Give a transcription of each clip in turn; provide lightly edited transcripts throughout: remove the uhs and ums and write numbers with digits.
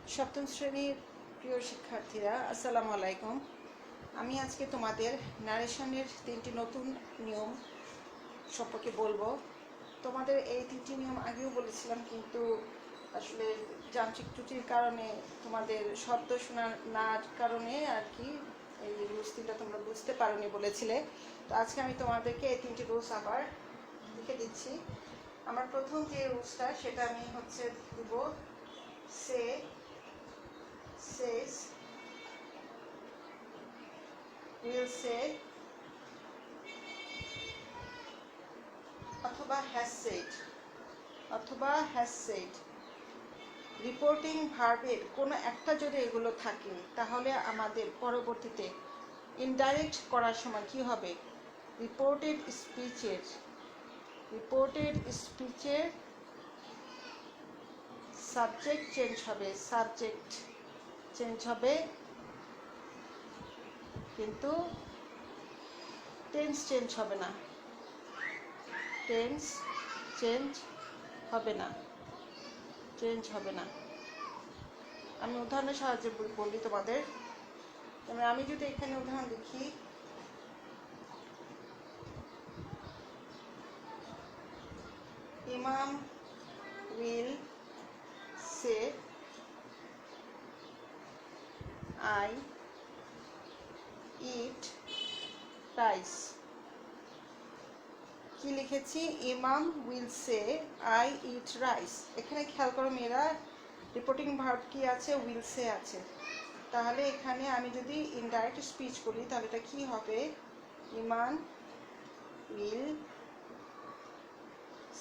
সপ্তম শ্রেণীর প্রিয় শিক্ষার্থীরা, আসসালামু আলাইকুম। আমি আজকে তোমাদের নারেশনের 3টি নতুন নিয়ম সম্পর্কে বলবো। তোমাদের এই 3টি নিয়ম আগেও বলেছিলাম, কিন্তু আসলে যান্ত্রিক ত্রুটির কারণে, তোমাদের শব্দ শোনার নার কারণে আর কি এই রুলস 3টা তোমরা বুঝতে পারোনি বলেছিলে। তো আজকে আমি তোমাদেরকে এই 3টি রুলস আবার লিখে দিচ্ছি। আমার প্রথম যে রুলসটা সেটা আমি দিব সে, says, will say অথবা has said রিপোর্টিং ভার্বের কোনো একটা যদি এগুলো থাকে, তাহলে আমাদের পরবর্তীতে ইনডাইরেক্ট করার সময় কি হবে, রিপোর্টেড স্পিচের সাবজেক্ট চেঞ্জ হবে, কিন্তু টেন্স চেঞ্জ হবে না। আমি উদাহরণের সাহায্যে বলি তোমাদের। আমি যদি এখানে উদাহরণ লিখি, ইমাম will say I eat rice। কি লিখেছি? ইমাম will say I eat rice। এখানে খেয়াল করো মেয়েরা, রিপোর্টিং ভার্ব কি আছে? will say আছে। তাহলে এখানে আমি যদি ইনডাইরেক্ট স্পিচ করি, তাহলে এটা কি হবে? ইমান will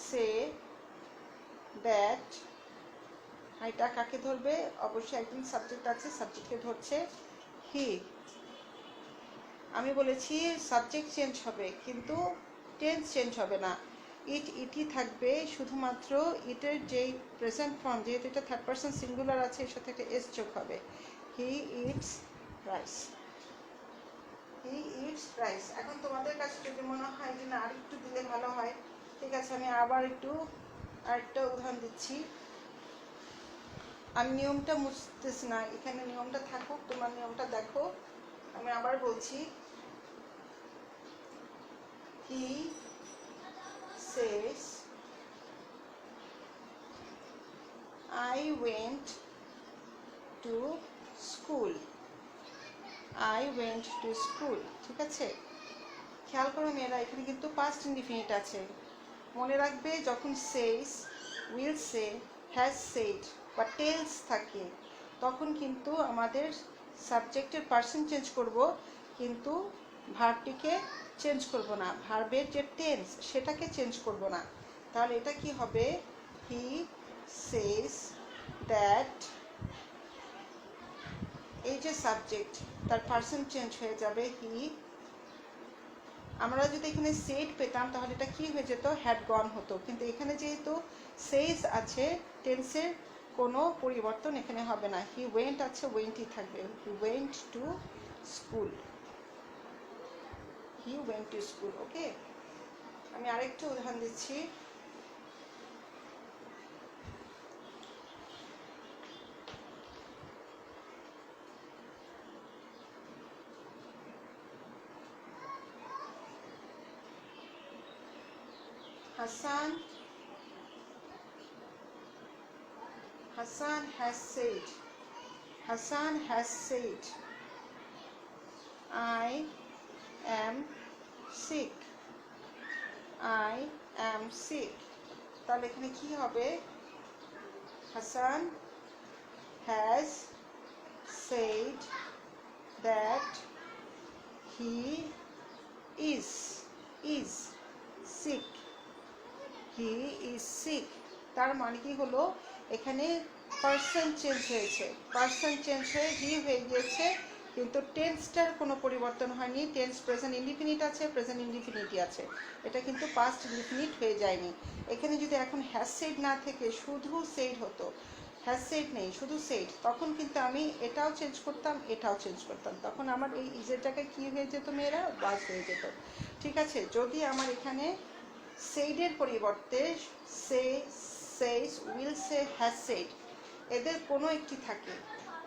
say that। এটা কাকে ধরবে? অবশ্যই একজন সাবজেক্ট আছে, সাবজেক্টকে ধরছে হি। আমি বলেছি সাবজেক্ট চেঞ্জ হবে, কিন্তু টেন্স চেঞ্জ হবে না। ইটই থাকবে, শুধুমাত্র ইটের যেই প্রেজেন্ট ফর্ম, যেহেতু এটা থার্ড পারসন সিঙ্গুলার আছে, এর সাথে একটা এস যোগ হবে। He eats rice. এখন তোমাদের কাছে যদি মনে হয় যে না আরেকটু দিলে ভালো হয়, ঠিক আছে, আমি আরেকটা উদাহরণ দিচ্ছি। আমি নিয়মটা মুছতেছি না, এখানে নিয়মটা থাকুক, তোমার নিয়মটা দেখো। আমি আবার বলছি, হি says I went to school। ঠিক আছে? খেয়াল করো মেয়েরা, এখানে কিন্তু পাস্ট ইনডিফিনিট আছে। মনে রাখবে, যখন says, will say, has said বা tells থাকে, তখন কিন্তু আমাদের সাবজেক্টের পার্সন চেঞ্জ করব, কিন্তু ভার্বটিকে চেঞ্জ করব না, ভার্বের যে টেন্স সেটাকে চেঞ্জ করব না। তাহলে এটা কি হবে? হি সেজ দ্যাট, এই যে সাবজেক্ট, তার পার্সন চেঞ্জ হয়ে যাবে হি। আমরা যদি এখানে সেড পেতাম, তাহলে এটা কি হয়ে যেত? হ্যাড গন হতো। কিন্তু এখানে যেহেতু সেজ আছে, টেন্সের কোনো পরিবর্তন এখানে হবে না। হি ওয়েন্ট আছে, ওয়েন্টই থাকবে। He went to school. Okay, আমি আরেকটা উদাহরণ দিচ্ছি। Hassan has said I am sick। তাহলে এখানে কি হবে? Hassan has said that he is sick। তার মানে কি হলো? এখানে পার্সন চেঞ্জ হয়ে হি হয়ে গিয়েছে, কিন্তু টেন্সটার কোনো পরিবর্তন হয়নি। টেন্স প্রেজেন্ট ইনডিফিনিট আছে, প্রেজেন্ট ইনডিফিনিটই আছে, এটা কিন্তু পাস্ট ইনডিফিনিট হয়ে যায়নি। এখানে যদি এখন হ্যাজ সেড না থেকে শুধু সেড হতো, হ্যাজ সেড নেই, শুধু সেড, তখন কিন্তু আমি এটাও চেঞ্জ করতাম, তখন আমার এই ইজের জায়গায় কী হয়ে যেত মেয়েরা? ওয়াজ হয়ে যেত। ঠিক আছে? যদি আমার এখানে সেইডের পরিবর্তে সে, says, will say, has shed এদের কোনো একটি থাকে,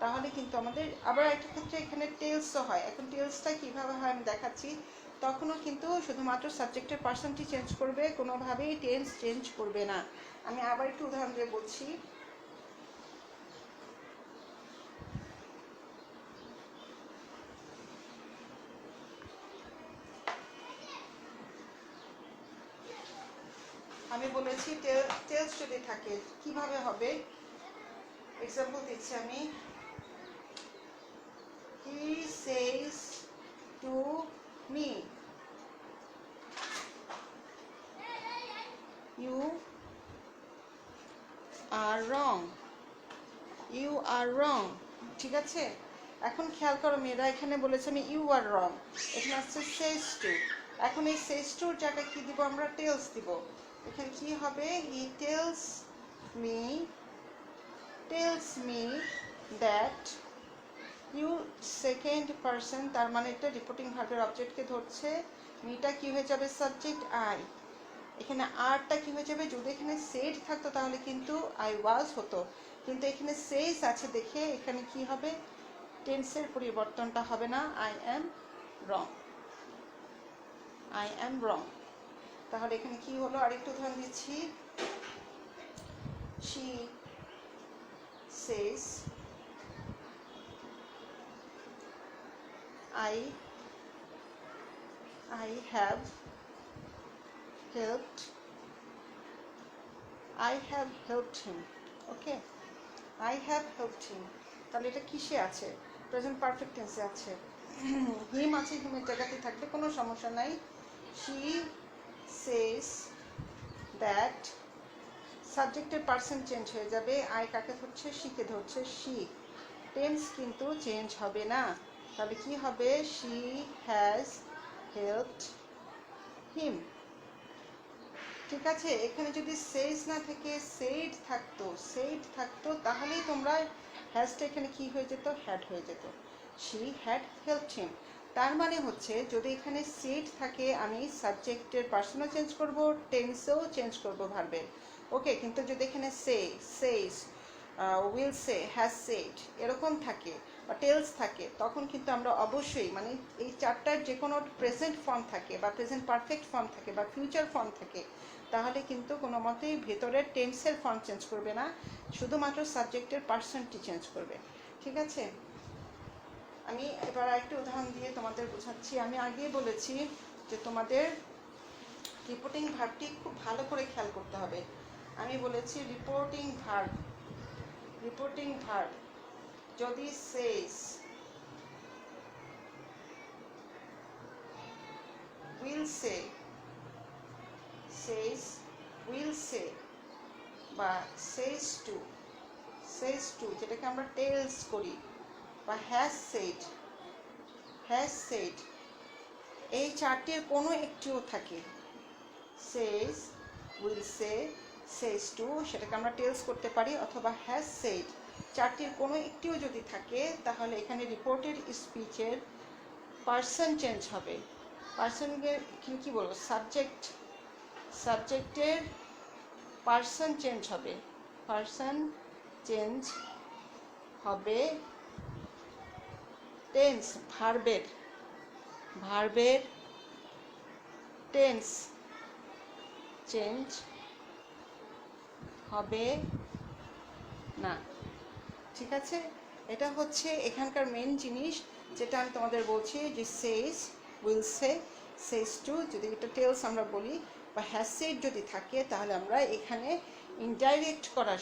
তাহলে কিন্তু আমাদের আবার একটা ক্ষেত্রে এখানে টেলসও হয়। এখন টেলসটা কীভাবে হয় আমি দেখাচ্ছি। তখনও কিন্তু শুধুমাত্র সাবজেক্টের পার্সনটি চেঞ্জ করবে, কোনোভাবেই টেন্স চেঞ্জ করবে না। আমি আবার একটু উদাহরণ দিয়ে বলছি। আমি বলেছি টেলস যদি থাকে কিভাবে হবে, এক্সাম্পল দিচ্ছি আমি। He says to me, you are wrong, you are wrong. ঠিক আছে, এখন খেয়াল করো মেয়েরা, এখানে বলেছে আমি ইউ আর রং, এখানে আসছে সেজ টু। এখন এই সেজ টুর জায়গায় কী দিব আমরা? টেলস দিব। এখানে কি হবে? He tells me that you, second person, তার মানে এটা রিপোর্টিং ভার্বের অবজেক্টকে ধরছে। মিটা কি হয়ে যাবে? Subject I. এখানে আরটা কি হয়ে যাবে? যদি এখানে সেড থাকতো তাহলে কিন্তু আই ওয়াজ হতো, কিন্তু এখানে সেজ আছে দেখে এখানে কি হবে? টেন্সের পরিবর্তনটা হবে না, I am wrong, I am রং। তাহলে এখানে কি হলো? আরেকটু উদাহরণ দিচ্ছি। She says I have helped him. Okay, I have helped him. তাহলে এটা কিসে আছে? প্রেজেন্ট পারফেক্ট টেন্সে আছে। হিম আছে, হিমের জায়গাতে থাকবে, কোনো সমস্যা নাই। she says that, সাবজেক্টের পার্সন চেঞ্জ হয়ে যাবে, আই কাকে ধরছে? শিকে ধরছে, শি। টেন্স কিন্তু চেঞ্জ হবে না। তাহলে কি হবে? she has helped him। ঠিক আছে, এখানে যদি সেজ না থেকে সেইড থাকতো তাহলেই তোমরা হ্যাজটা এখানে কি হয়ে যেত? হ্যাড হয়ে যেত। She had helped him. তার মানে হচ্ছে যদি এখানে সেড থাকে আমি সাবজেক্টের পার্সনও চেঞ্জ করব, টেন্সও চেঞ্জ করব ভার্বের। ওকে, কিন্তু যদি এখানে সেজ, উইল সে, হ্যাজ সেড এরকম থাকে বা টেলস থাকে, তখন কিন্তু আমরা অবশ্যই মানে এই চারটার যে কোনো প্রেজেন্ট ফর্ম থাকে বা প্রেজেন্ট পারফেক্ট ফর্ম থাকে বা ফিউচার ফর্ম থাকে, তাহলে কিন্তু কোনো মতেই ভেতরের টেন্সের ফর্ম চেঞ্জ করবে না, শুধুমাত্র সাবজেক্টের পার্সনটি চেঞ্জ করবে। ঠিক আছে, আমি এবার আরেকটি উদাহরণ দিয়ে তোমাদের বোঝাচ্ছি। আমি আগেই বলেছি যে তোমাদের রিপোর্টিং ভার্বটি খুব ভালো করে খেয়াল করতে হবে। আমি বলেছি রিপোর্টিং ভার্ব যদি সেজ, উইল সে, বা সেজ টু যেটাকে আমরা টেলস করি, বা হ্যাজ সেড, এই চারটির কোনো একটিও থাকে, সেজ, উইল সে, সেজ টু, সেটাকে আমরা টেলস করতে পারি, অথবা হ্যাজ সেড, চারটির কোনো একটিও যদি থাকে তাহলে এখানে রিপোর্টেড স্পিচের পার্সন চেঞ্জ হবে। পার্সনকে কি বলবো? সাবজেক্টের পার্সন চেঞ্জ হবে, টেন্স, ভার্বের টেন্স চেঞ্জ হবে না। ঠিক আছে, এটা হচ্ছে এখানকার মেন জিনিস, যেটা আমি তোমাদের বলছি যে সেজ, উইল সে, সেজ টু, যদি এটা টেলস আমরা বলি বা হ্যাজ সেড যদি থাকে, তাহলে আমরা এখানে ইনডাইরেক্ট করার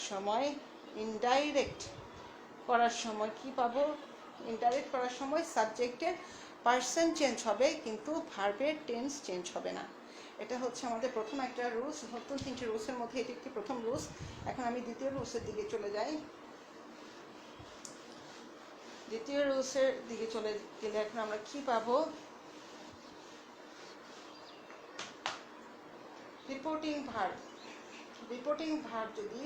সময় কি পাবো? ইনডাইরেক্ট করার সময় সাবজেক্টের পার্সন চেঞ্জ হবে, কিন্তু ভার্বের টেন্স চেঞ্জ হবে না। এটা হচ্ছে আমাদের প্রথম একটা রুলস। নতুন 3টি রুলসের মধ্যে এটি একটি প্রথম রুলস। এখন আমি দ্বিতীয় রুলসের দিকে চলে যাই। দ্বিতীয় রুলসের দিকে চলে গেলে এখন আমরা কি পাবো? রিপোর্টিং ভার্ব যদি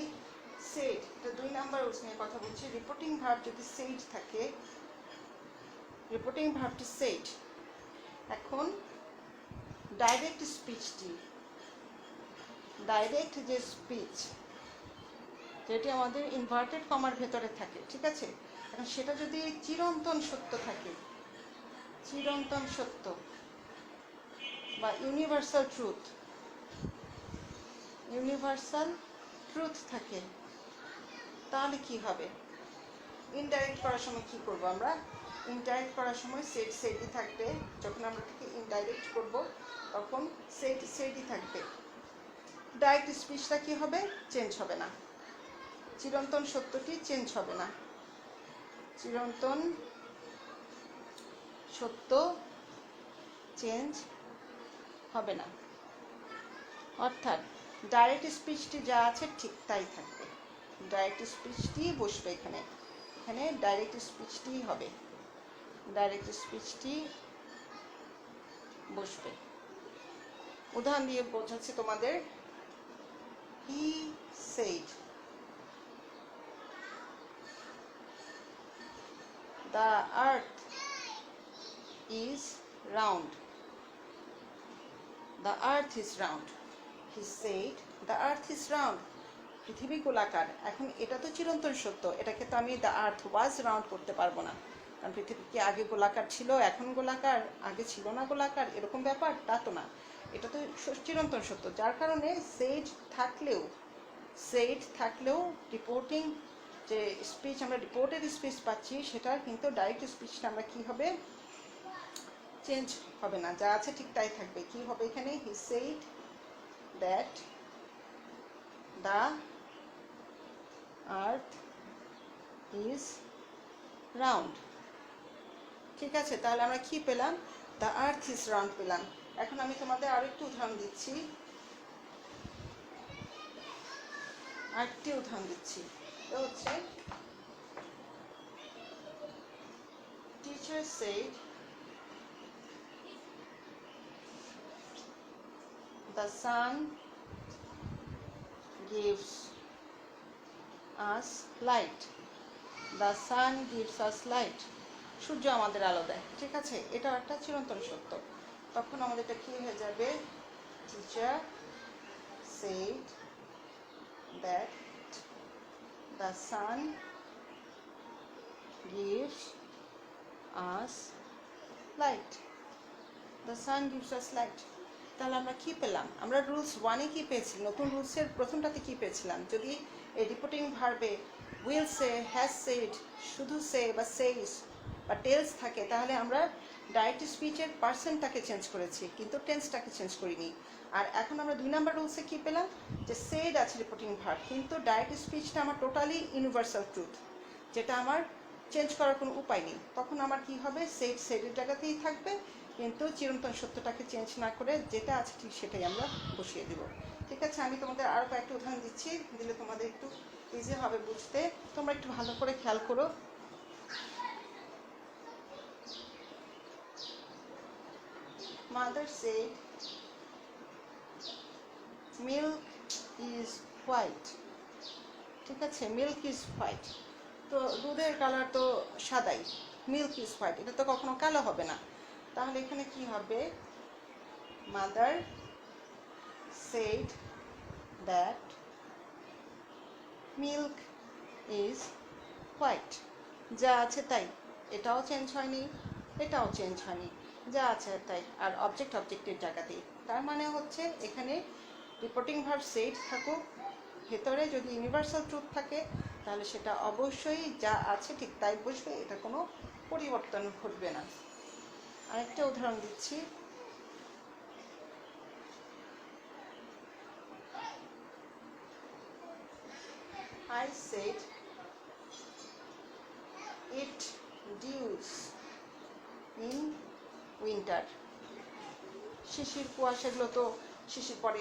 সেড, এটা 2 নাম্বার রুলস নিয়ে কথা বলছি। রিপোর্টিং ভার্ব যদি সেড থাকে, রিপোর্টিং ভার্বটি সেড, এখন ডাইরেক্ট যে স্পিচ, যেটি আমাদের ইনভার্টেড কমার ভেতরে থাকে, ঠিক আছে। এখন সেটা যদি চিরন্তন সত্য থাকে, চিরন্তন সত্য বা ইউনিভার্সাল ট্রুথ থাকে, তাহলে কি হবে? ইনডাইরেক্ট করার সময় কি করব আমরা? ইনডাইরেক্ট করার সময় সেটই থাকবে। যখন আমরা এটাকে ইনডাইরেক্ট করব তখন সেটই থাকবে। ডাইরেক্ট স্পিচটা কি হবে? চেঞ্জ হবে না। চিরন্তন সত্যটি চেঞ্জ হবে না। চিরন্তন সত্য চেঞ্জ হবে না। অর্থাৎ ডাইরেক্ট স্পিচটি যা আছে ঠিক তাই থাকবে। ডাইরেক্ট স্পিচটি বসবে এখানে, এখানে ডাইরেক্ট স্পিচটি হবে, ডাইরেক্ট স্পিচটি বসবে। উদাহরণ দিয়ে বোঝাচ্ছি তোমাদের। He said the earth is round. The earth is round. He said the earth is round. পৃথিবী গোলাকার। এখন এটা তো চিরন্তন সত্য, এটাকে তো আমি the earth was round করতে পারবো না, কারণ পৃথিবী কি আগে গোলাকার ছিল এখন গোলাকার, আগে ছিল না গোলাকার, এরকম ব্যাপার তা তো না। এটা তো চিরন্তন সত্য, যার কারণে সেড থাকলেও রিপোর্টিং যে স্পিচ আমরা রিপোর্টেড স্পিচ পাচ্ছি সেটার কিন্তু ডাইরেক্ট স্পিচটা আমরা কি হবে? চেঞ্জ হবে না, যা আছে ঠিক তাই থাকবে। কি হবে এখানে? হি said that the earth is round. ঠিক আছে, তাহলে আমরা কি পেলাম? দ্য আর্থ ইজ রাউন্ড পেলাম। এখন আমি তোমাদের আরেকটু উদাহরণ দিচ্ছি, এটা হচ্ছে teacher said the sun gives us light. The sun gives us light. সূর্য আমাদের আলো দেয়, ঠিক আছে, এটা একটা চিরন্তন সত্য। তখন আমাদের এটা কি হয়ে যাবে? teacher said that the sun gives us light. The sun gives us light. তাহলে আমরা কি পেলাম? আমরা রুলস 1-এ কি পেয়েছি? নতুন রুলসের প্রথমটাতে কি পেয়েছিলাম? যদি এই রিপোর্টিং ভার্বে উইল সে, হ্যাজ সেড, শুধু সে বা সেইস বা টেলস থাকে, তাহলে আমরা ডাইরেক্ট স্পিচের পার্সনটাকে চেঞ্জ করেছি, কিন্তু টেন্সটাকে চেঞ্জ করিনি। আর এখন আমরা 2 নম্বর রুলসে কি পেলাম? যে সেড আছে রিপোর্টিং ভার্ব, কিন্তু ডাইরেক্ট স্পিচটা আমার টোটালি ইউনিভার্সাল ট্রুথ, যেটা আমার চেঞ্জ করার কোনো উপায় নেই। তখন আমার কি হবে? সেডের জায়গাতেই থাকবে, কিন্তু চিরন্তন সত্যটাকে চেঞ্জ না করে যেটা আছে ঠিক সেটাই আমরা বসিয়ে দেব। ঠিক আছে, আমি তোমাদের আরও কয়েকটা উদাহরণ দিচ্ছি, দিলে তোমাদের একটু ইজি হবে বুঝতে। তোমরা একটু ভালো করে খেয়াল করো। Mother said milk is white. ঠিক আছে, মিল্ক ইজ হোয়াইট, তো দুধের কালার তো সাদাই, মিল্ক ইজ হোয়াইট, এটা তো কখনো কালো হবে না। তাহলে এখানে কি হবে? Mother said that milk is white. যা আছে তাই, এটাও চেঞ্জ হয়নি, এটাও চেঞ্জ হয়নি, যা আছে তাই, আর অবজেক্টের জায়গাতেই। তার মানে হচ্ছে এখানে রিপোর্টিং ভার্ব সেড থাকুক, ভেতরে যদি ইউনিভার্সাল ট্রুথ থাকে তাহলে সেটা অবশ্যই যা আছে ঠিক তাই বসবে, এটা কোনো পরিবর্তন ঘটবে না। আরেকটা উদাহরণ দিচ্ছি। I said it dews in winter. শিশির কুয়াশাগুলো তো শিশির পরে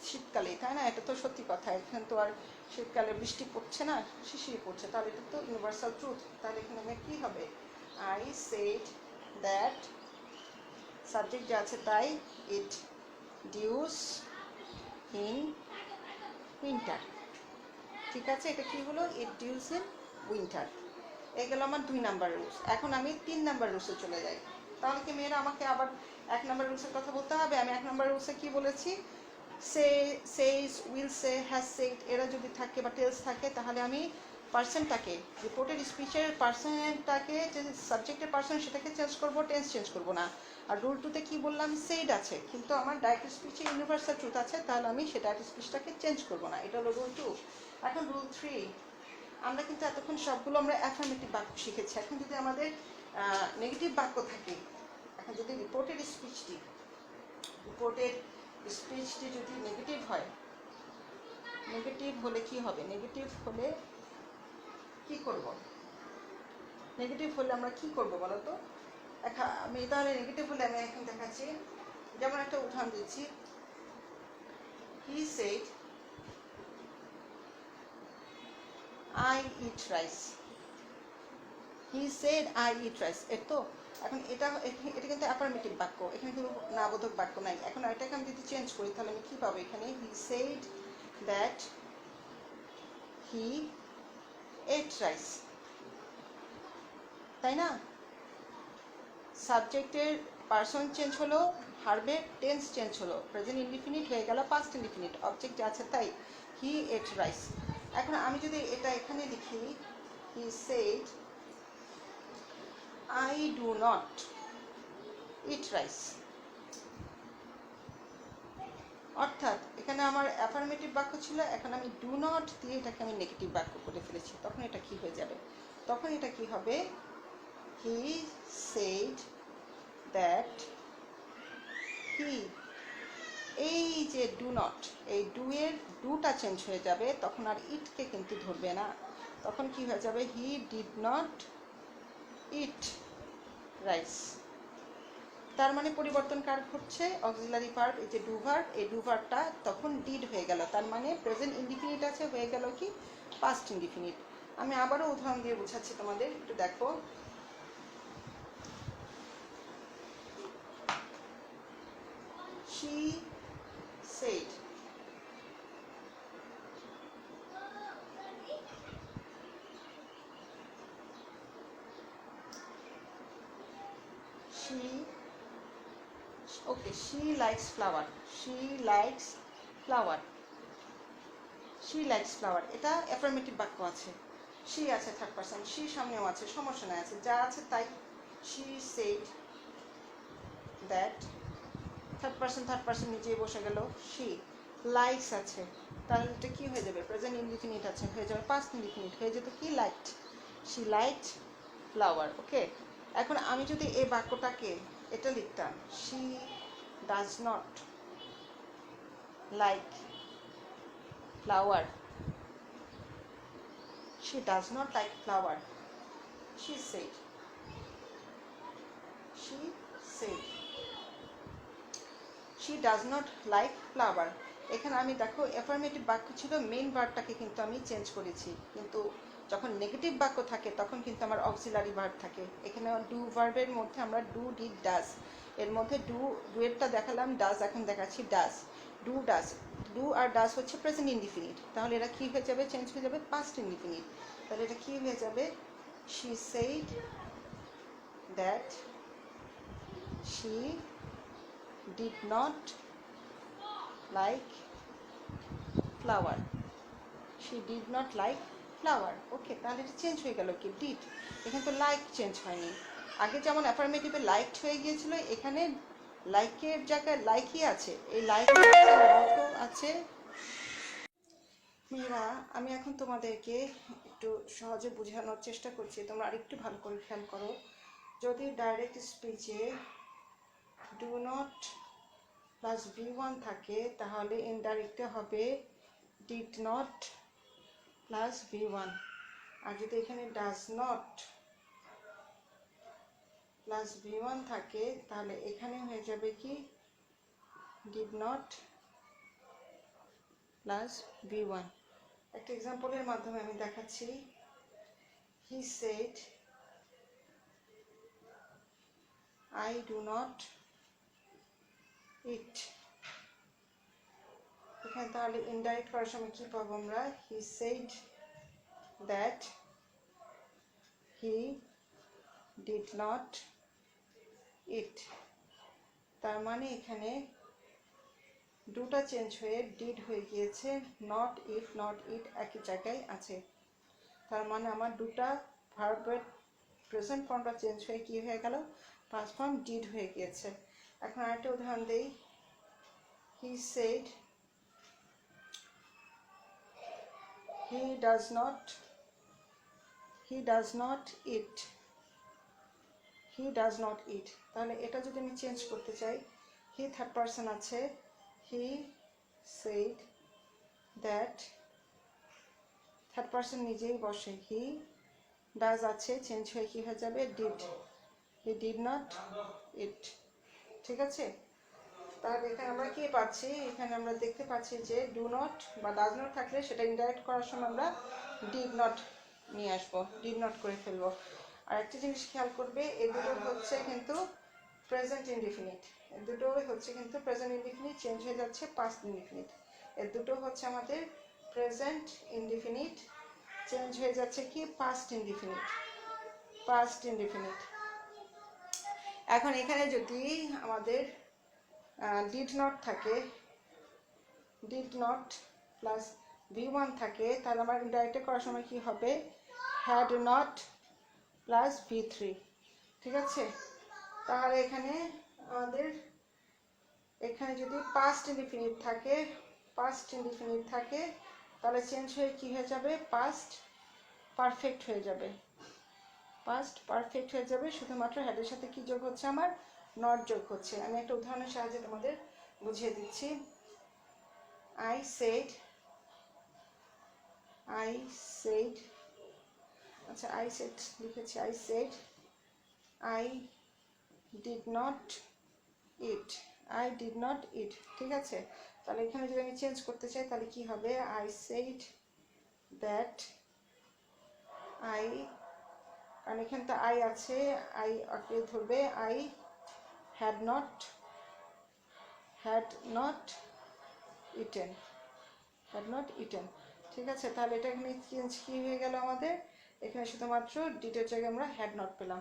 শীতকালে, তাই না? এটা তো সত্যি কথা, এখানে তো আর শীতকালে বৃষ্টি পড়ছে না, শিশির পড়ছে, তাহলে এটা তো ইউনিভার্সাল ট্রুথ। তাহলে এখানে কি হবে? I said that, সাবজেক্ট যা আছে তাই, it dews in winter। ঠিক আছে, এটা কি হলো? it dews in winter। এই গেল আমার 2 নাম্বার রুলস। এখন আমি 3 নাম্বার রুলসে চলে যাই। তাহলে কি মেয়েরা আমাকে আবার 1 নাম্বার রুলসের কথা বলতে হবে? আমি 1 নাম্বার রুলসে কি বলেছি? সে, says, will say, has shed এরা যদি থাকে বা টেলস থাকে, তাহলে আমি পার্সনটাকে, রিপোর্টেড স্পিচের পার্সনটাকে, যে সাবজেক্টের পার্সন সেটাকে চেঞ্জ করবো, টেন্স চেঞ্জ করবো না। আর রুল টুতে কী বললাম, সেড আছে, কিন্তু আমার ডাইরেক্ট স্পিচে ইউনিভার্সাল ট্রুথ আছে, তাহলে আমি সে ডাইরেক্ট স্পিচটাকে চেঞ্জ করবো না। এটা হলো রুল 2। এখন রুল 3, আমরা কিন্তু এতক্ষণ সবগুলো আমরা অ্যাফার্মেটিভ বাক্য শিখেছি। এখন যদি আমাদের নেগেটিভ বাক্য থাকে, এখন যদি রিপোর্টেড স্পিচটি যদি নেগেটিভ হয়, নেগেটিভ হলে কি হবে, নেগেটিভ হলে কি করব, নেগেটিভ হলে আমরা কি করব বলো তো। আমি তাহলে নেগেটিভ হলে আমি এখন দেখাচ্ছি, যেমন একটা উদাহরণ দিচ্ছি, he said I eat rice, he said I eat rice, এর তো এখন এটা কিন্তু অ্যাফার্মেটিভ বাক্য, এখানে কিন্তু নাবোধক বাক্য নাই। এখন এটাকে আমি যদি চেঞ্জ করি, তাহলে আমি কী পাবো, এখানে হি said that he ate rice, তাই না? সাবজেক্টের পার্সন চেঞ্জ হলো, ভার্বের টেন্স চেঞ্জ হলো, প্রেজেন্ট ইনডিফিনিট হয়ে গেল পাস্ট ইনডিফিনিট, অবজেক্ট আছে তাই, হি এট রাইস। এখন আমি যদি এটা এখানে লিখি, he said I do not eat rice, অর্থাৎ এখানে আমার অ্যাফার্মেটিভ বাক্য ছিল, এখন আমি ডু নট দিয়ে এটাকে আমি নেগেটিভ বাক্য করে ফেলেছি। তখন এটা কি হয়ে যাবে, তখন এটা কি হবে, হি সেড দ্যাট হি, এই যে ডু নট, এই ডু এর ডুটা চেঞ্জ হয়ে যাবে, তখন আর ইটকে কিন্তু ধরবে না, তখন কি হয়ে যাবে, হি ডিড নট ইট রাইস। তার মানে পরিবর্তন কার ঘটছে, অক্সিলারি ভার্ব, এই যে ডু ভার্ব, এই ডু ভার্বটা তখন ডিড হয়ে গেল, তার মানে প্রেজেন্ট ইনডিফিনিট আছে, হয়ে গেল কি পাস্ট ইনডিফিনিট। আমি আবারও উদাহরণ দিয়ে বোঝাচ্ছি তোমাদের, একটু দেখো। She said she likes flower, she likes flower, she likes flower, এটা অ্যাফার্মেটিভ বাক্য আছে, she আছে থার্ড পারসন, she সামনেও আছে, সমস্যা নাই, আছে যা আছে তাই। she said that, third person নিজেই বসে গেল, she likes আছে, তাহলে এটা কি হয়ে যাবে, প্রেজেন্ট ইনডিফিনিট আছে, হয়ে যাবে পাস্ট ইনডিফিনিট, হয়ে যেত কি লাইকড, she liked flower। ওকে, এখন আমি যদি এই বাক্যটাকে এটা লিখতাম, she does not like flower, she does not like flower, she said, she said she does not like flower। এখানে আমি দেখো অ্যাফার্মেটিভ বাক্য ছিল, মেইন ভার্বটাকে কিন্তু আমি চেঞ্জ করেছি, কিন্তু যখন নেগেটিভ বাক্য থাকে তখন কিন্তু আমার অক্সিলারি ভার্ব থাকে। এখানে ডু ভার্বের মধ্যে আমরা ডু, ডিড, ডাজ, এর মধ্যে ডুয়েরটা দেখালাম, ডাজ এখন দেখাচ্ছি ডাজ, ডু ডাজ, ডু আর ডাজ হচ্ছে প্রেজেন্ট ইনডিফিনিট, তাহলে এটা কি হয়ে যাবে, চেঞ্জ হয়ে যাবে পাস্ট ইনডিফিনিট, তাহলে এটা কি হয়ে যাবে, she said that she did not like flower, she did not like flower। ওকে, তাহলে এটা চেঞ্জ হয়ে গেল কি, ডিড, এখানে তো লাইক চেঞ্জ হয়নি, আগে যেমন অ্যাফার্মেটিভে লাইকড হয়ে গিয়েছিল, এখানে লাইকের জায়গায় লাইকই আছে, এই লাইক আছে। মেয়েরা, আমি এখন তোমাদেরকে একটু সহজে বোঝানোর চেষ্টা করছি, তোমরা আরেকটু ভালো করে খেয়াল করো। যদি ডাইরেক্ট স্পিচে ডু নট প্লাস V1 থাকে, তাহলে ইনডাইরেক্টে হবে ডিড নট প্লাস V1, আর যদি এখানে ডাজ নট প্লাস V1 থাকে, তাহলে এখানে হয়ে যাবে কি ডিড নট প্লাস V1। একটা এক্সাম্পলের মাধ্যমে আমি দেখাচ্ছি, he said I do not eat, এখানে তাহলে ইনডাইরেক্ট করার সময় কি পাবো আমরা, he said that he did not it, তার মানে এখানে ডুটা চেঞ্জ হয়ে ডিড হয়ে গিয়েছে, নট ইট একই জায়গায় আছে। তার মানে আমার দুটা ভার্বের প্রেজেন্ট ফর্মটা চেঞ্জ হয়ে কি হয়ে গেল, পাস্ট ফর্ম ডিড হয়ে গিয়েছে। এখন আরেকটা উদাহরণ দেই, he said he does not it, he does not it. তাহলে এটা যদি আমি চেঞ্জ করতে চাই, হি থার্ড পারসন আছে, হি সেড দ্যাট, থার্ড পারসন নিজেই বসে, হি ডাজ আছে, চেঞ্জ হয়ে কি হয়ে যাবে, ডিড, হি ডিড নট ইট। ঠিক আছে, তাহলে এখানে আমরা কি পাচ্ছি, এখানে আমরা দেখতে পাচ্ছি যে ডু নট বা ডাজ নট থাকলে সেটা ইনডাইরেক্ট করার সময় আমরা ডিড নট নিয়ে আসবো, ডিড নট করে ফেলবো। আর একটা জিনিস খেয়াল করবে, এই দুটো হচ্ছে কিন্তু প্রেজেন্ট ইনডিফিনিট, এই দুটো হচ্ছে কিন্তু প্রেজেন্ট ইনডিফিনিট চেঞ্জ হয়ে যাচ্ছে পাস্ট ইনডিফিনিট। এর দুটো হচ্ছে আমাদের প্রেজেন্ট ইনডিফিনিট চেঞ্জ হয়ে যাচ্ছে কি পাস্ট ইনডিফিনিট, পাস্ট ইনডিফিনিট। এখন এখানে যদি আমাদের ডিড নট থাকে, ডিড নট প্লাস V1 থাকে, তাহলে আমার ইনডাইরেক্টে করার সময় কি হবে, হ্যাড নট প্লাস V3। ঠিক আছে, তাহলে এখানে আমাদের এখানে যদি পাস্ট ইনডিফিনিট থাকে, পাস্ট ইনডিফিনিট থাকে, তাহলে চেঞ্জ হয়ে কি হয়ে যাবে, পাস্ট পারফেক্ট হয়ে যাবে, পাস্ট পারফেক্ট হয়ে যাবে। শুধুমাত্র হ্যাডের সাথে কি যোগ হচ্ছে, আমার নট যোগ হচ্ছে। আমি একটা উদাহরণের সাহায্যে তোমাদের বুঝিয়ে দিচ্ছি। I said আচ্ছা I said লিখেছি, I said I did not eat, I did not eat। ঠিক আছে, তাহলে এখানে যদি আমি চেঞ্জ করতে চাই তাহলে কি হবে, I said that I, কারণ এখানে তো I আছে, I আঁকড়ে ধরবে, I had not eaten, had not eaten। ঠিক আছে, তাহলে এটা এখানে চেঞ্জ কি হয়ে গেল আমাদের, এখানে শুধুমাত্র ডিটের জায়গায় আমরা হ্যাড নট পেলাম,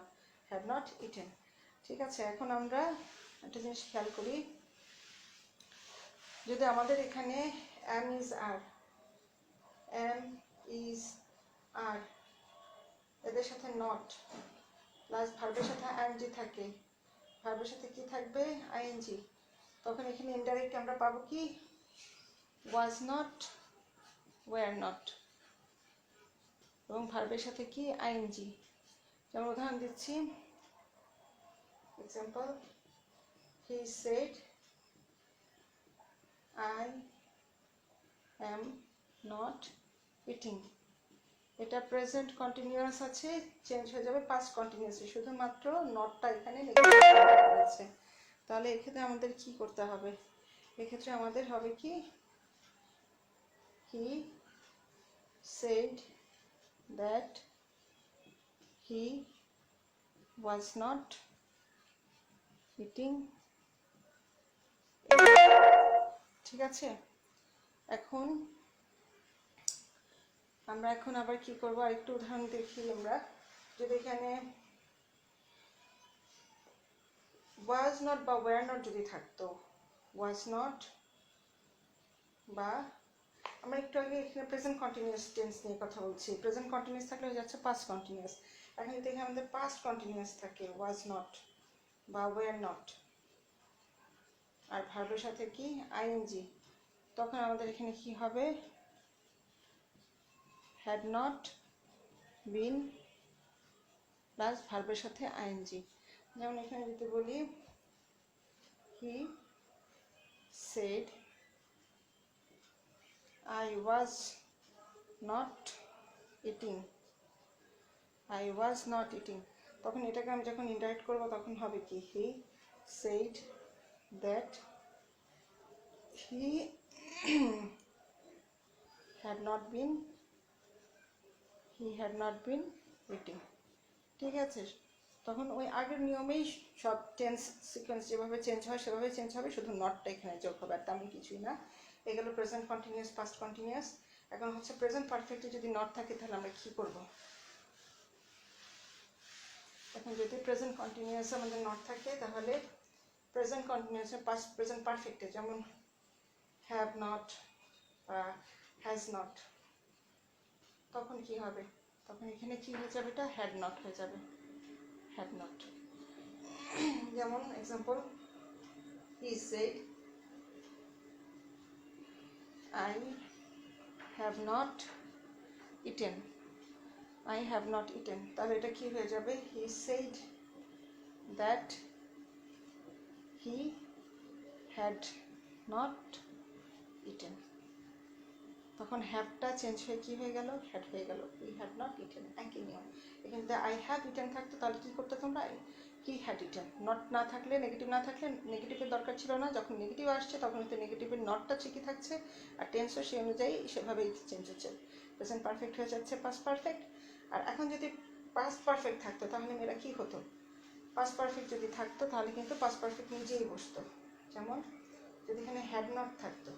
হ্যাড নট ইটেন। ঠিক আছে, এখন আমরা একটা জিনিস খেয়াল করি, যদি আমাদের এখানে am is are এদের সাথে নট প্লাস ভার্বের সাথে ing থাকে, ভার্বের সাথে কি থাকবে, ing, তখন এখানে ইনডাইরেক্ট আমরা পাবো কি, was not, were not, এবং ভার্বের সাথে কি ing। যেমন উদাহরণ দিচ্ছি, example, he said I am not eating। এটা প্রেজেন্ট কন্টিনিউয়াস আছে, চেঞ্জ হয়ে যাবে পাস্ট কন্টিনিউয়াসে, শুধুমাত্র নটটা এখানে আছে। তাহলে এক্ষেত্রে আমাদের কি করতে হবে, এক্ষেত্রে আমাদের হবে কি, he said that he was not eating। ঠিক আছে, এখন আমরা এখন আবার কি করব, আরেকটু উদাহরণ দেখি আমরা। যদি এখানে was not বা were not যদি থাকতো, was not বা আমরা একটু আগে এখানে প্রেজেন্ট কন্টিনিউয়াস টেন্স নিয়ে কথা বলছি, প্রেজেন্ট কন্টিনিউয়াস থাকলে হয়ে যাচ্ছে পাস্ট কন্টিনিউয়াস। এখন যদি এখানে আমাদের পাস্ট কন্টিনিউয়াস থাকে, was not বা were not, আর ভার্বের সাথে কি ing, তখন আমাদের এখানে কি হবে, had not been প্লাস ভার্বের সাথে ing। যেমন এখানে যদি বলি, he said I was not eating, I was not eating, তখন এটাকে আমি যখন ইনডাইরেক্ট করব তখন হবে কি, he said that he had not been eating। ঠিক আছে, তখন ওই আগের নিয়মেই সব টেন্স সিকোয়েন্স যেভাবে চেঞ্জ হয় সেভাবে চেঞ্জ হবে, শুধু নটটা এখানে যোগ হবে, আর তেমন কিছুই না। এগুলো প্রেজেন্ট কন্টিনিউয়াস, পাস্ট কন্টিনিউয়াস। এখন হচ্ছে প্রেজেন্ট পারফেক্টে যদি নট থাকে তাহলে আমরা কি করব, এখন যদি প্রেজেন্ট কন্টিনিউয়াসে আমাদের নট থাকে তাহলে প্রেজেন্ট কন্টিনিউয়াসে পাস্ট প্রেজেন্ট পারফেক্টে, যেমন হ্যাভ নট বা হ্যাজ নট, তখন কি হবে? তখন এখানে কি হয়ে যাবে? এটা হ্যাড নট হয়ে যাবে, হ্যাড নট। যেমন example, he said I have not eaten, I have not eaten, তাহলে এটা কি হয়ে যাবে? হি said that he had not eaten, তখন হ্যাভটা চেঞ্জ হয়ে কি হয়ে গেল? হ্যাড হয়ে গেল, হি হ্যাড নট ইটেন। একই নিয়ম, এখানে যদি আই হ্যাভ ইটেন থাকতো তাহলে কি করতে তোমরা? He had eaten. নট না থাকলে, নেগেটিভ না থাকলে, নেগেটিভের দরকার ছিল না, যখন নেগেটিভ আসছে তখন তো নেগেটিভের নটটা ঠিকই থাকছে, আর টেন্সও সেই অনুযায়ী সেভাবেই চেঞ্জ হচ্ছে, প্রেজেন্ট পারফেক্ট হয়ে যাচ্ছে পাস্ট পারফেক্ট। আর এখন যদি পাস্ট পারফেক্ট থাকতো তাহলে মেয়েরা কী হতো? পাস্ট পারফেক্ট যদি থাকতো তাহলে কিন্তু পাস্ট পারফেক্ট নিজেই বসতো। যেমন যদি এখানে হ্যাড নট থাকতো,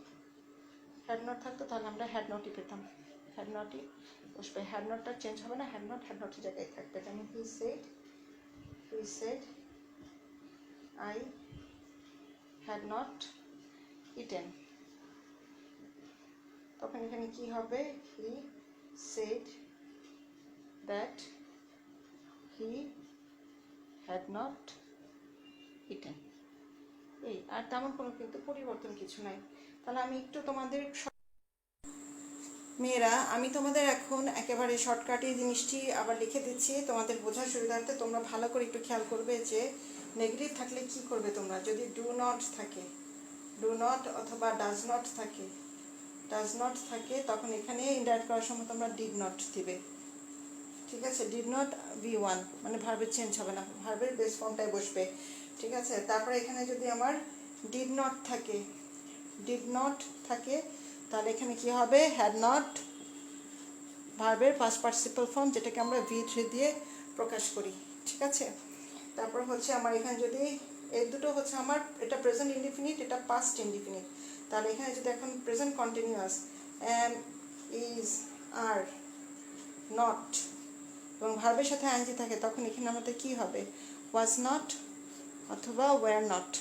হ্যাড নট থাকতো তাহলে আমরা হ্যাড নটই পেতাম, হ্যাড নটই বসবে, হ্যাড নটটা চেঞ্জ হবে না, হ্যাড নটের জায়গায় থাকবে। যেমন he said I had not eaten, তখন এখানে কি হবে? হি said that he had not eaten. এই আর তেমন কোনো কিন্তু পরিবর্তন কিছু নাই। তাহলে আমি একটু তোমাদের মেয়েরা, আমি তোমাদের এখন একেবারে শর্টকাটে জিনিসটি আবার লিখে দিচ্ছি তোমাদের বোঝার সুবিধার্থে, তোমরা ভালো করে একটু খেয়াল করবে যে নেগেটিভ থাকলে কি করবে তোমরা। যদি ডু নট থাকে, ডু নট অথবা ডাজ নট থাকে, তখন এখানে ইনডাইরেক্ট করার সময় তোমরা ডিড নট দিবে, ঠিক আছে? ডিড নট V1, মানে ভার্বের চেঞ্জ হবে না, ভার্বের বেস ফর্মটাই বসবে, ঠিক আছে? তারপরে এখানে যদি আমার ডিড নট থাকে তাহলে এখানে কি হবে? হ্যাড নট, ভার্বের পাস্ট পার্টিসিপল ফর্ম, যেটাকে আমরা V3 দিয়ে প্রকাশ করি, ঠিক আছে? তারপর হচ্ছে আমার এখানে যদি এই দুটো হচ্ছে আমার, এটা প্রেজেন্ট ইনডিফিনিট, এটা পাস্ট ইনডিফিনিট, তাহলে এখানে যদি এখন present continuous am, is, are, not এবং ভার্বের সাথে আইএনজি থাকে, তখন এখানে আমাদের কি হবে? ওয়াজ নট অথবা ওয়্যার নট,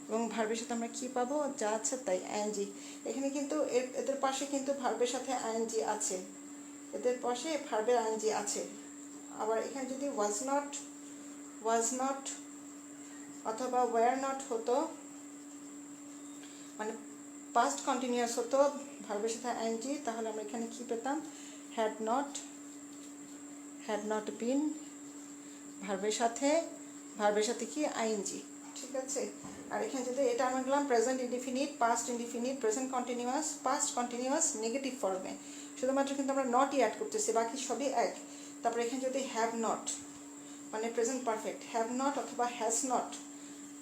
এবং ভার্বের সাথে আমরা কি পাবো? যা আছে তাই, আইএনজি। এখানে কিন্তু এদের পাশে কিন্তু ভার্বের সাথে আইএনজি আছে, এদের পাশে ভার্বের আইএনজি আছে। আবার এখানে যদি ওয়াজ নট অথবা ওয়্যার নট হতো, মানে পাস্ট কন্টিনিউয়াস হতো ভার্বের সাথে আইএনজি, তাহলে আমরা এখানে কি পেতাম? হ্যাড নট বিন, ভার্বের সাথে কি? আইএনজি, ঠিক আছে? আর এখানে যদি এটা আমরা গেলাম present indefinite, past indefinite, present continuous, past continuous negative ফর্মে, শুধুমাত্র কিন্তু আমরা নটই অ্যাড করতেছি, বাকি সবই এক। তারপরে এখানে যদি হ্যাভ নট, মানে প্রেজেন্ট পারফেক্ট, হ্যাভ নট অথবা হ্যাজ নট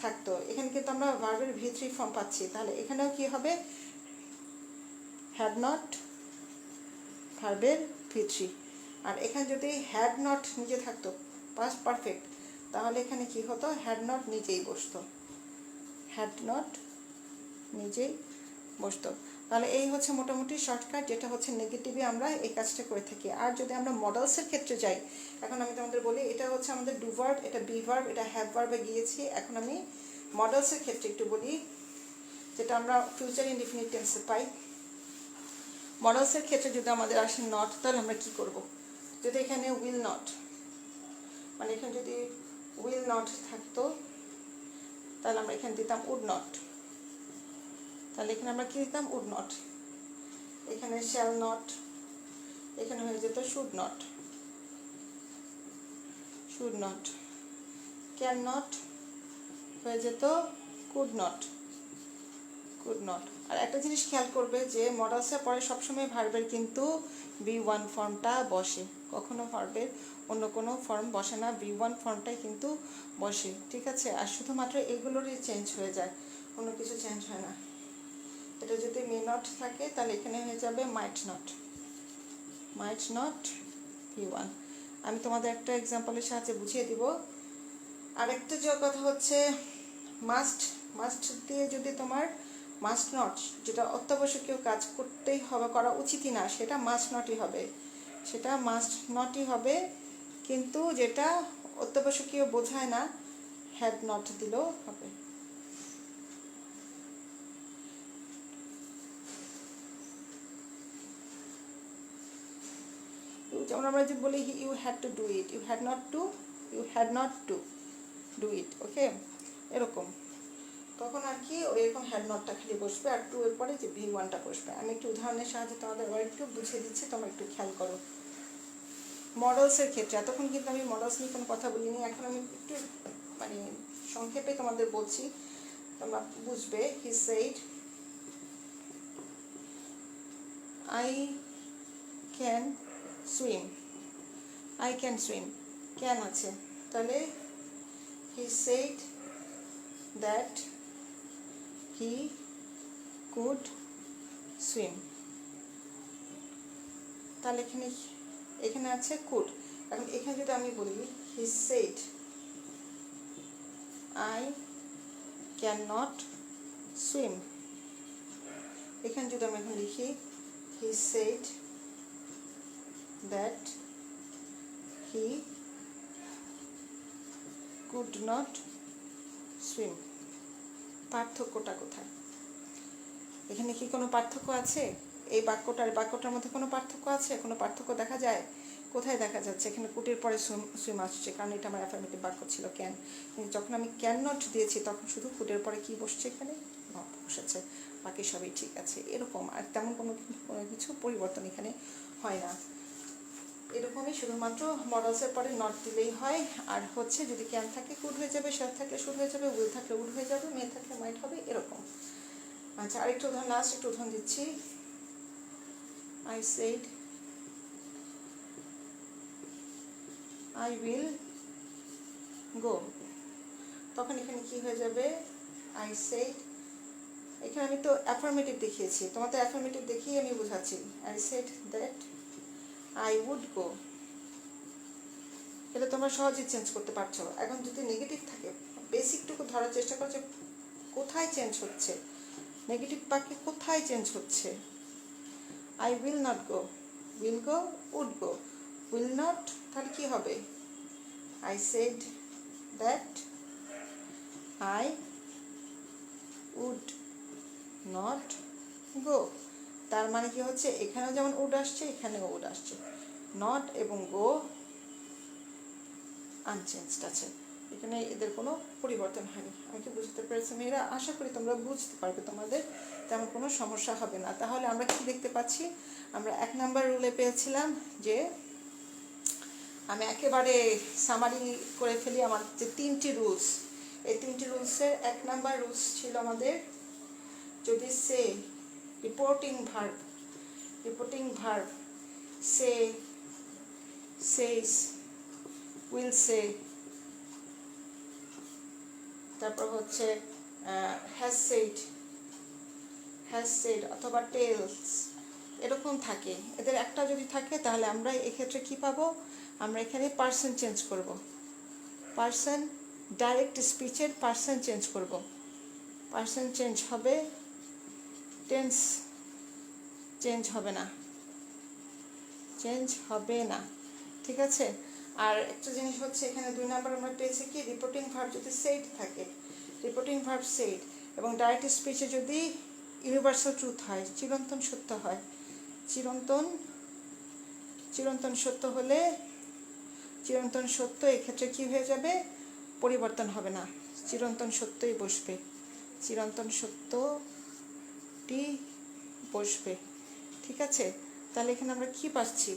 থাকতো, এখানে কিন্তু আমরা ভার্বের V3 ফর্ম পাচ্ছি, তাহলে এখানেও কি হবে? হ্যাড নট, ভার্বের V3। আর এখানে যদি হ্যাড নট নিজে থাকতো পাস্ট পারফেক্ট, তাহলে এখানে কি হতো? হ্যাড নট নিজেই বসতো, তাহলে এই হচ্ছে মোটামুটি শর্টকাট, যেটা হচ্ছে নেগেটিভে আমরা এই কাজটা করে থাকি। আর যদি আমরা মডেলসের ক্ষেত্রে যাই, এখন আমি তোমাদের বলি, এটা হচ্ছে আমাদের ডু ভার্ব, এটা বি ভার্ব, এটা হ্যাভ ভার্বে গিয়েছি। এখন আমি মডেলসের ক্ষেত্রে একটু বলি, যেটা আমরা ফিউচার ইনডিফিনিট টেন্সে পাই। মডেলসের ক্ষেত্রে যদি আমাদের আসে নট, তাহলে আমরা কি করব? যদি এখানে উইল নট, মানে এখানে যদি উইল নট থাকতো, তাহলে আমরা এখানে দিতাম উড নট, তাহলে এখানে আমরা কি দিতাম? Would not. এখানে শ্যাল নট, এখানে হয়ে যেত শুড নট, ক্যান নট হয়ে যেত কুড নট। আর একটা জিনিস খেয়াল করবে যে মডেলসের পরে সবসময় ভার্বের কিন্তু V1 ফর্মটা বসে, কখনো ভার্বের অন্য কোনো ফর্ম বসে না, V1 ফর্মটাই কিন্তু বসে, ঠিক আছে? আর শুধুমাত্র এগুলোরই চেঞ্জ হয়ে যায়, কোনো কিছু চেঞ্জ হয় না। এটা যদি মে নট থাকে তাহলে এখানে হয়ে যাবে মাইট নট V1। আমি তোমাদের একটা এক্সাম্পলের সাহায্যে বুঝিয়ে দিব। আরেকটা যে কথা হচ্ছে মাস্ট দিয়ে যদি তোমার মাস্ট নট, যেটা অত্যাবশ্যকীয় কাজ করতেই হবে, করা উচিতই না, সেটা মাস্ট নটই হবে, কিন্তু যেটা অত্যাবশ্যকীয় বোঝায় না, হ্যাড নট দিলেও হবে। যেমন আমরা যে বলি you had to do it, you had not to do it, okay, এরকম। তখন আর কি ওইরকম হ্যাড নটটা খালি বসবে আর টু এর পরে যে ভি ওয়ানটা বসবে। আমি একটু উদাহরণের সাহায্যে তোমাদের আবার একটু বুঝিয়ে দিচ্ছি, তোমরা একটু খেয়াল করো। মডেলসের ক্ষেত্রে এতক্ষণ কিন্তু আমি মডেলস নিয়ে কোনো কথা বলিনি, এখন আমি একটু মানে সংক্ষেপে তোমাদের বলছি, তোমরা বুঝবে। He said I can swim, I can swim, can আছে, তাহলে he said that he could swim. তাহলে এখানে আছে কুড। এখন এখানে যদি আমি বলি he said I can not swim, এখানে যদি আমি এখন লিখি he said that he could not swim, পার্থক্যটা কোথায়? এখানে কি কোনো পার্থক্য আছে? এই বাক্যটার মধ্যে কোনো পার্থক্য আছে? কোনো পার্থক্য দেখা যায়? কোথায় দেখা যাচ্ছে? এখানে কুটের পরে সুইম আসছে, কারণ এটা আমার অ্যাফার্মেটিভ বাক্য ছিল ক্যান। কিন্তু যখন আমি ক্যান নট দিয়েছি তখন শুধু কুটের পরে কি বসছে? এখানে নট বসেছে, বাকি সবই ঠিক আছে। এরকম, আর তেমন কোনো কিছু পরিবর্তন এখানে হয় না। এরকমই শুধুমাত্র মডেলসের পরে নট দিলেই হয়। আর হচ্ছে যদি ক্যান থাকে কুড হয়ে যাবে, শ্যাল থাকলে শুড হয়ে যাবে, উইল থাকলে উড হয়ে যাবে, মে থাকলে মাইট হবে, এরকম। আচ্ছা, আরেকটু উদাহরণ, লাস্ট একটু উদাহরণ দিচ্ছি। I said I will go, তখন এখানে কি হয়ে যাবে? I said, এখানে আমি তো অ্যাফার্মেটিভ দেখিয়েছি, তোমাদের অ্যাফার্মেটিভ দেখিয়ে আমি বোঝাচ্ছি। I said that I would go, এটা তোমরা সহজেই চেঞ্জ করতে পারছো। এখন যদি নেগেটিভ থাকে, বেসিকটুকু ধরার চেষ্টা করো যে কোথায় চেঞ্জ হচ্ছে, নেগেটিভ বাক্যে কোথায় চেঞ্জ হচ্ছে। I will not go, will go, would go, will not, তাহলে কি হবে? I said that I would not go, তার মানে কি হচ্ছে? এখানেও যেমন উড আসছে, এখানেও উড আসছে, নট এবং গো আনচেঞ্জড আছে, এখানে এদের কোনো পরিবর্তন হয়নি। আমি কি বুঝতে পেরেছি মেয়েরা? আশা করি তোমরা বুঝতে পারবে, তোমাদের তেমন কোনো সমস্যা হবে না। তাহলে আমরা কি দেখতে পাচ্ছি? আমরা 1 নাম্বার রুলে পেয়েছিলাম যে, আমি একেবারে সামারি করে ফেলি আমার যে 3টি রুলস, এই 3টি রুলসের 1 নাম্বার রুলস ছিল আমাদের, যদি say reporting verb say, says, will say, তারপর হচ্ছে হ্যাজ সেড অথবা টেলস, এরকম থাকে। এদের একটা যদি থাকে তাহলে আমরা এক্ষেত্রে কি পাবো? আমরা এখানে পার্সন চেঞ্জ করব, পার্সন, ডাইরেক্ট স্পিচের পার্সন চেঞ্জ করব, পার্সন চেঞ্জ হবে, টেন্স চেঞ্জ হবে না, ঠিক আছে। আর একটা জিনিস হচ্ছে, এখানে 2 নাম্বার আমরা পেয়েছি কি, রিপোর্টিং ভার্ব যদি সেইড থাকে, রিপোর্টিং ভার্ব সেইড, এবং ডাইরেক্ট স্পিচে যদি ইউনিভার্সাল ট্রুথ হয়, চিরন্তন সত্য হয়, চিরন্তন সত্য হলে, চিরন্তন সত্য, এক্ষেত্রে কি হয়ে যাবে? পরিবর্তন হবে না, চিরন্তন সত্যই বসবে, চিরন্তন সত্যটি বসবে, ঠিক আছে। তাহলে এখানে আমরা কি পাচ্ছি?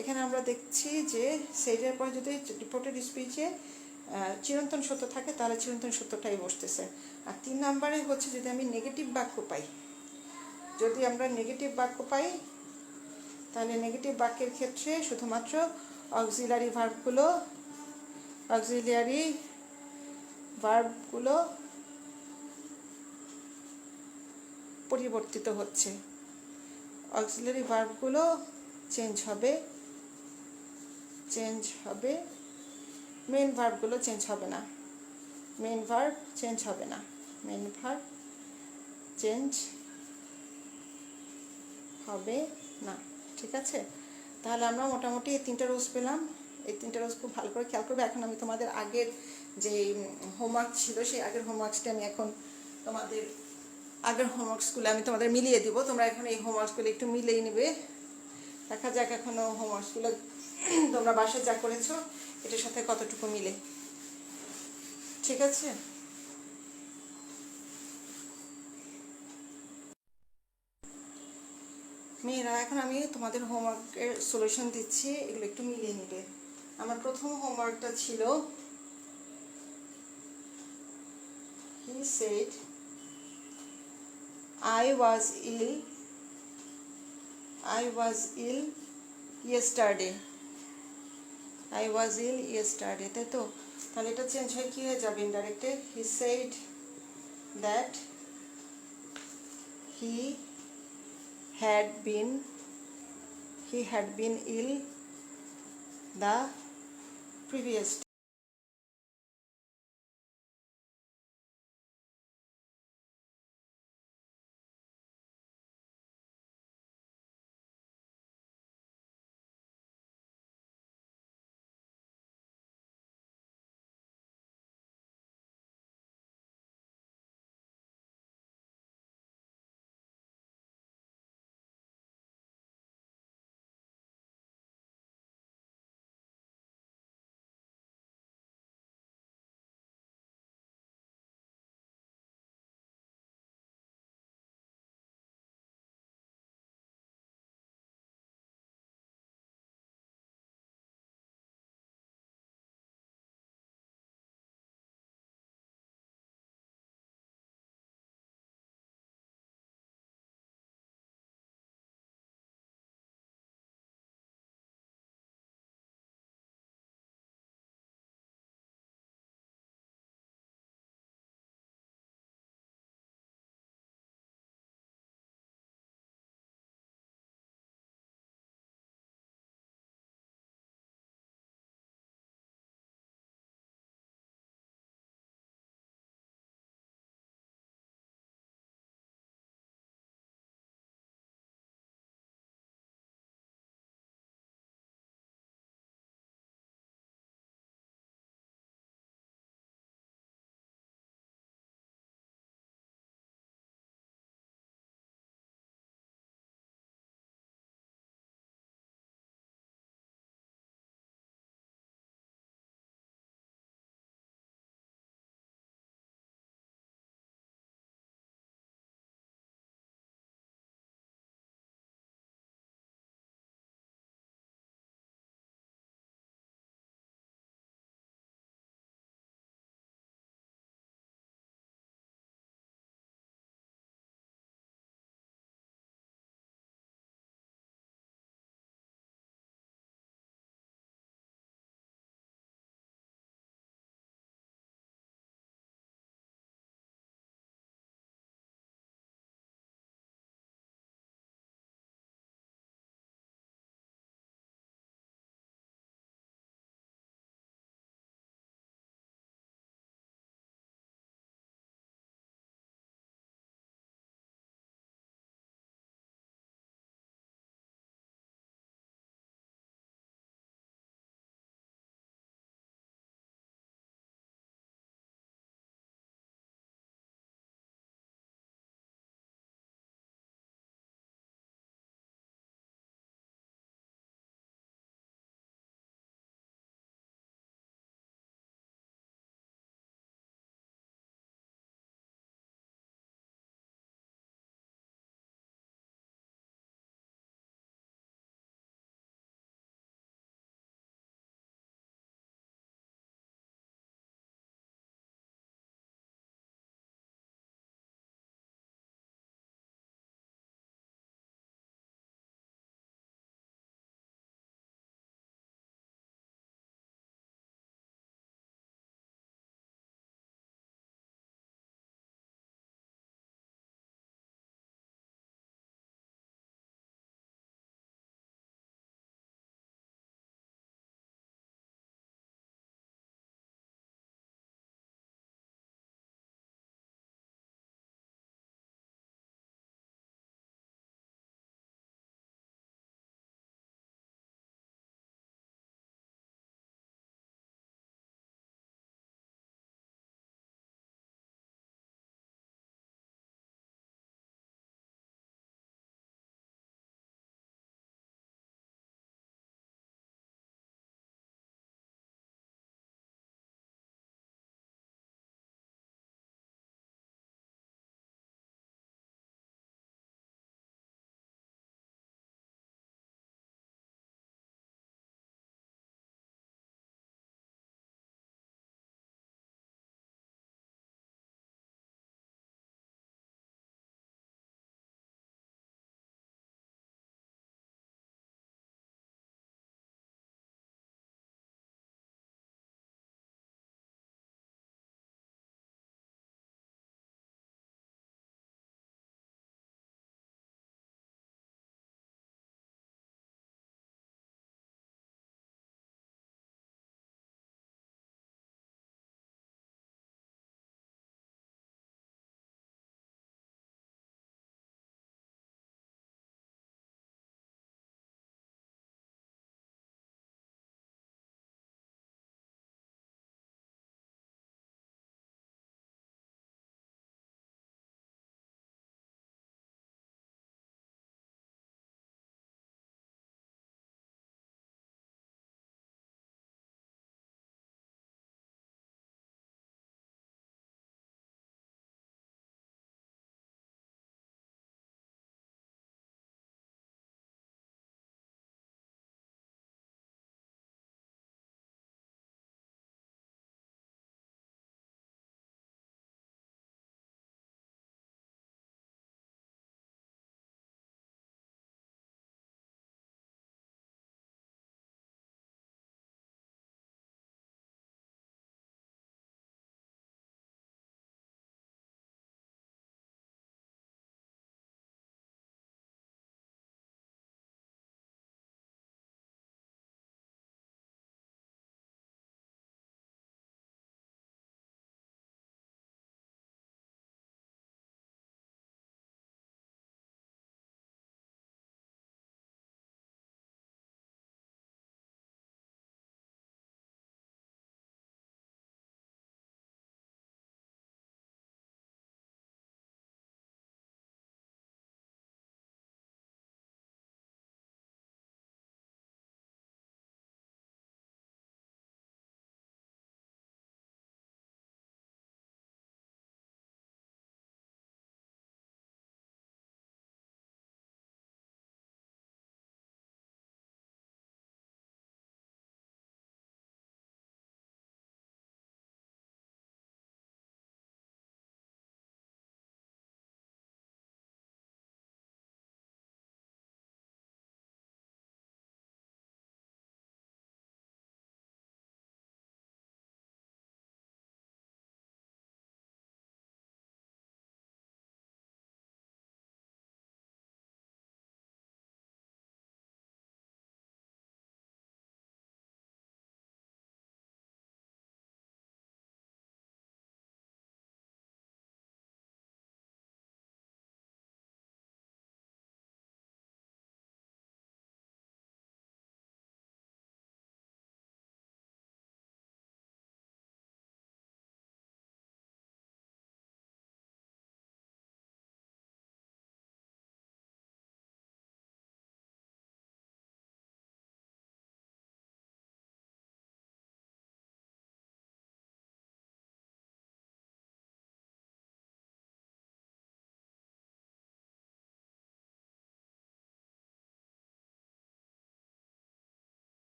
এখানে আমরা দেখছি যে সেইডের পর যদি রিপোর্টেড স্পিচে চিরন্তন সত্য থাকে তাহলে চিরন্তন সত্যটাই বসতেছে। আর 3 নাম্বারে হচ্ছে যদি আমি নেগেটিভ বাক্য পাই, যদি আমরা নেগেটিভ বাক্য পাই তাহলে নেগেটিভ বাক্যের ক্ষেত্রে শুধুমাত্র অক্সিলারি ভার্বগুলো পরিবর্তিত হচ্ছে, অক্সিলারি ভার্বগুলো চেঞ্জ হবে, মেইন ভার্বগুলো চেঞ্জ হবে না, মেইন ভার্ব চেঞ্জ হবে না, ঠিক আছে। তাহলে আমরা মোটামুটি এই 3টা রুলস পেলাম। এই 3টা রুলস খুব ভালো করে খেয়াল করবে। এখন আমি তোমাদের আগের যে হোমওয়ার্ক ছিল, সেই আগের হোমওয়ার্কসটা আমি এখন তোমাদের আগের হোমওয়ার্কসগুলো আমি তোমাদের মিলিয়ে দিব। তোমরা এখন এই হোমওয়ার্কসগুলো একটু মিলিয়ে নেবে, দেখা যাক এখনও হোমওয়ার্কসগুলো তোমরা বাসায় যা করেছো এটার সাথে কতটুকু মিলে। ঠিক আছে, মেয়েরা এখন আমি তোমাদের হোমওয়ার্কের সলিউশন দিচ্ছি, এগুলো একটু মিলিয়ে নিবে। আমার প্রথম হোমওয়ার্কটা ছিল he said I was ill yesterday. I was ill yesterday, তাই তো? তাহলে এটা চেঞ্জ হয়ে কি হয়ে যাবে ইনডাইরেক্টে? He said that he had been ill the previous